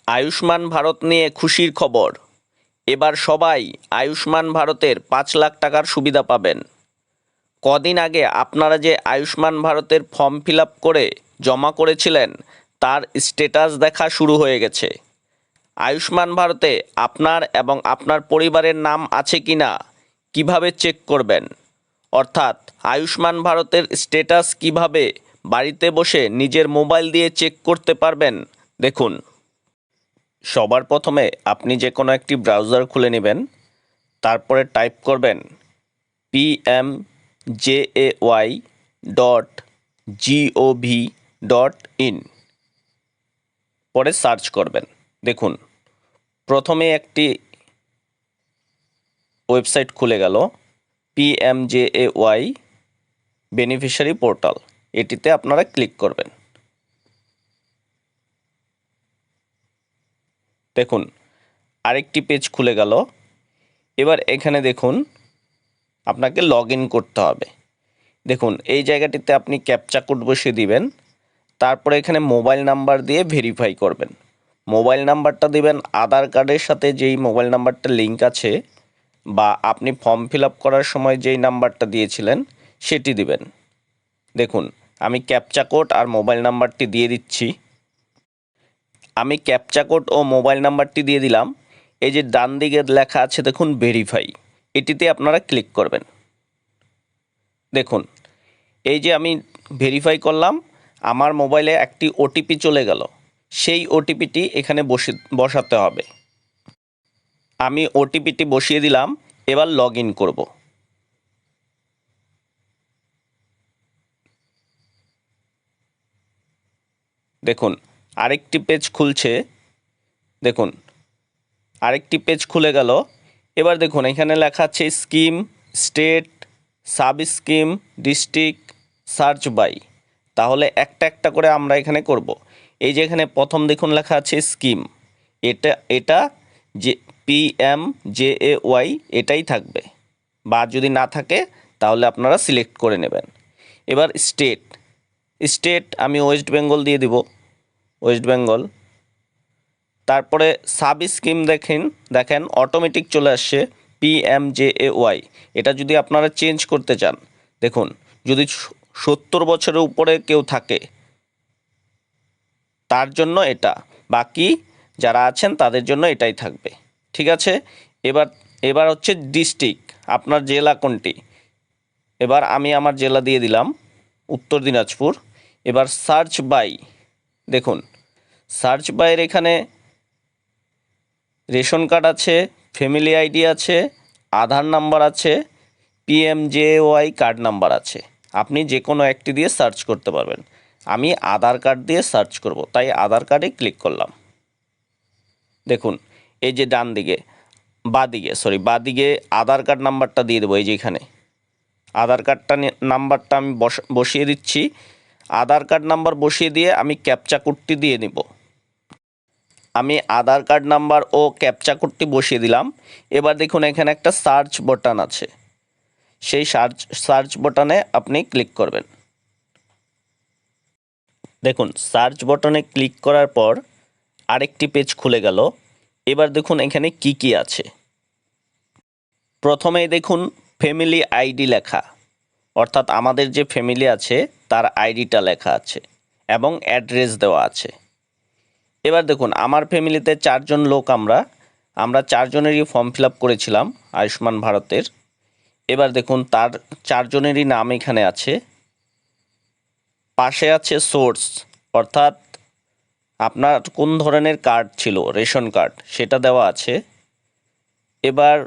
আয়ুষ্মান ভারত নিয়ে খুশির খবর। এবার সবাই আয়ুষ্মান ভারতের ৫ লাখ টাকার সুবিধা পাবেন। কদিন আগে আপনারা যে আয়ুষ্মান ভারতের ফর্ম ফিল আপ করে জমা করেছিলেন তার স্ট্যাটাস দেখা শুরু হয়ে গেছে। আয়ুষ্মান ভারতে আপনার এবং আপনার পরিবারের নাম আছে কি না কীভাবে চেক করবেন, অর্থাৎ আয়ুষ্মান ভারতের স্ট্যাটাস কিভাবে বাড়িতে বসে নিজের মোবাইল দিয়ে চেক করতে পারবেন দেখুন। সবার প্রথমে আপনি যে কোনো একটি ব্রাউজার খুলে নেবেন, তারপরে টাইপ করবেন pmjay.gov.in, পরে সার্চ করবেন। দেখুন প্রথমে একটি ওয়েবসাইট খুলে গেল, PMJAY বেনিফিশিয়ারি পোর্টাল। এটিতে আপনারা ক্লিক করবেন। দেখুন আরেকটি পেজ খুলে গেল। এবার এখানে দেখুন আপনাকে লগ ইন করতে হবে। দেখুন এই জায়গাটিতে আপনি ক্যাপচা কোড বসিয়ে দিবেন, তারপরে এখানে মোবাইল নাম্বার দিয়ে ভেরিফাই করবেন। মোবাইল নাম্বারটা দিবেন আধার কার্ডের সাথে যেই মোবাইল নাম্বারটা লিঙ্ক আছে বা আপনি ফর্ম ফিল আপ করার সময় যেই নাম্বারটা দিয়েছিলেন সেটি দিবেন। দেখুন আমি ক্যাপচা কোড আর মোবাইল নাম্বারটি দিয়ে দিচ্ছি। আমি ক্যাপচা কোড ও মোবাইল নাম্বারটি দিয়ে দিলাম। এই যে ডান দিকে লেখা আছে দেখুন ভেরিফাই, এটিতে আপনারা ক্লিক করবেন। দেখুন এই যে আমি ভেরিফাই করলাম, আমার মোবাইলে একটি ওটিপি চলে গেল। সেই ওটিপিটি এখানে বসাতে হবে। আমি ওটিপিটি বসিয়ে দিলাম। এবার লগ ইন করব। দেখুন আরেকটি পেজ খুলছে। দেখুন আরেকটি পেজ খুলে গেল। এবার দেখুন এখানে লেখা আছে scheme, state, sub scheme, district, search by. তাহলে একটা একটা করে আমরা এখানে করব। এই যে এখানে প্রথম দেখুন লেখা আছে স্কিম, এটা যে PMJAY এটাই থাকবে, বা যদি না থাকে তাহলে আপনারা সিলেক্ট করে নেবেন। এবার স্টেট আমি ওয়েস্ট বেঙ্গল দিয়ে দিব, ওয়েস্ট বেঙ্গল। তারপরে সাব স্কিম দেখেন অটোমেটিক চলে আসছে PMJAY। এটা যদি আপনারা চেঞ্জ করতে চান, দেখুন যদি 70 বছরের উপরে কেউ থাকে তার জন্য এটা, বাকি যারা আছেন তাদের জন্য এটাই থাকবে। ঠিক আছে। এবার হচ্ছে ডিস্ট্রিক্ট, আপনার জেলা কোনটি। এবার আমি আমার জেলা দিয়ে দিলাম উত্তর দিনাজপুর। এবার সার্চ বাই, দেখুন সার্চ বাইয়ের এখানে রেশন কার্ড আছে, ফ্যামিলি আইডি আছে, আধার নাম্বার আছে, PMJAY কার্ড নাম্বার আছে। আপনি যে কোনো একটি দিয়ে সার্চ করতে পারবেন। আমি আধার কার্ড দিয়ে সার্চ করব, তাই আধার কার্ডে ক্লিক করলাম। দেখুন এই যে বাদিকে আধার কার্ড নাম্বারটা দিয়ে দেবো। এই যে এখানে আধার কার্ডটা নাম্বারটা আমি বসিয়ে দিচ্ছি। আধার কার্ড নাম্বার বসিয়ে দিয়ে আমি ক্যাপচা কোডটি দিয়ে নিব। আমি আধার কার্ড নাম্বার ও ক্যাপচা কোডটি বসিয়ে দিলাম। এবার দেখুন এখানে একটা সার্চ বাটন আছে, সেই সার্চ বাটনে আপনি ক্লিক করবেন। দেখুন সার্চ বাটনে ক্লিক করার পর আরেকটি পেজ খুলে গেল। এবার দেখুন এখানে কি আছে। প্রথমেই দেখুন ফ্যামিলি আইডি লেখা, অর্থাৎ আমাদের যে ফ্যামিলি আছে তার আইডিটা লেখা আছে এবং অ্যাড্রেস দেওয়া আছে। এবার দেখুন আমার ফ্যামিলিতে 4 জন লোক, আমরা 4 জনেরই ফর্ম ফিল আপ করেছিলাম আয়ুষ্মান ভারতের। এবার দেখুন তার 4 জনেরই নাম এখানে আছে। পাশে আছে সোর্স, অর্থাৎ আপনার কোন ধরনের কার্ড ছিল, রেশন কার্ড, সেটা দেওয়া আছে। এবার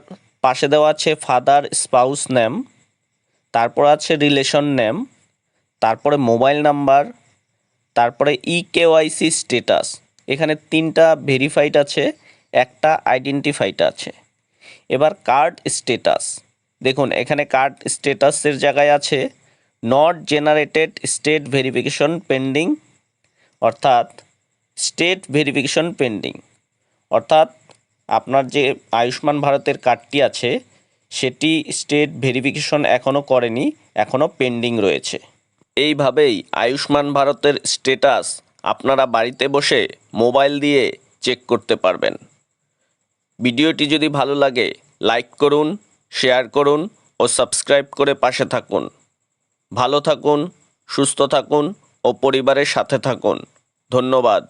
পাশে দেওয়া আছে ফাদার স্পাউস নেম, তারপর আছে রিলেশন নেম, তারপরে মোবাইল নাম্বার, তারপরে EKYC স্ট্যাটাস। এখানে 3টা ভেরিফাইড আছে, একটা আইডেন্টিফাইড আছে। এবার কার্ড স্ট্যাটাস, দেখুন এখানে কার্ড স্ট্যাটাসের জায়গায় আছে not generated state verification pending, অর্থাৎ স্টেট ভেরিফিকেশন পেন্ডিং, অর্থাৎ আপনার যে আয়ুষ্মান ভারতের কার্ডটি আছে সেটি স্টেট ভেরিফিকেশন এখনও করেনি, এখনও পেন্ডিং রয়েছে। এইভাবেই আয়ুষ্মান ভারতের স্ট্যাটাস আপনারা বাড়িতে বসে মোবাইল দিয়ে চেক করতে পারবেন। ভিডিওটি যদি ভালো লাগে লাইক করুন, শেয়ার করুন ও সাবস্ক্রাইব করে পাশে থাকুন। ভালো থাকুন, সুস্থ থাকুন ও পরিবারের সাথে থাকুন। ধন্যবাদ।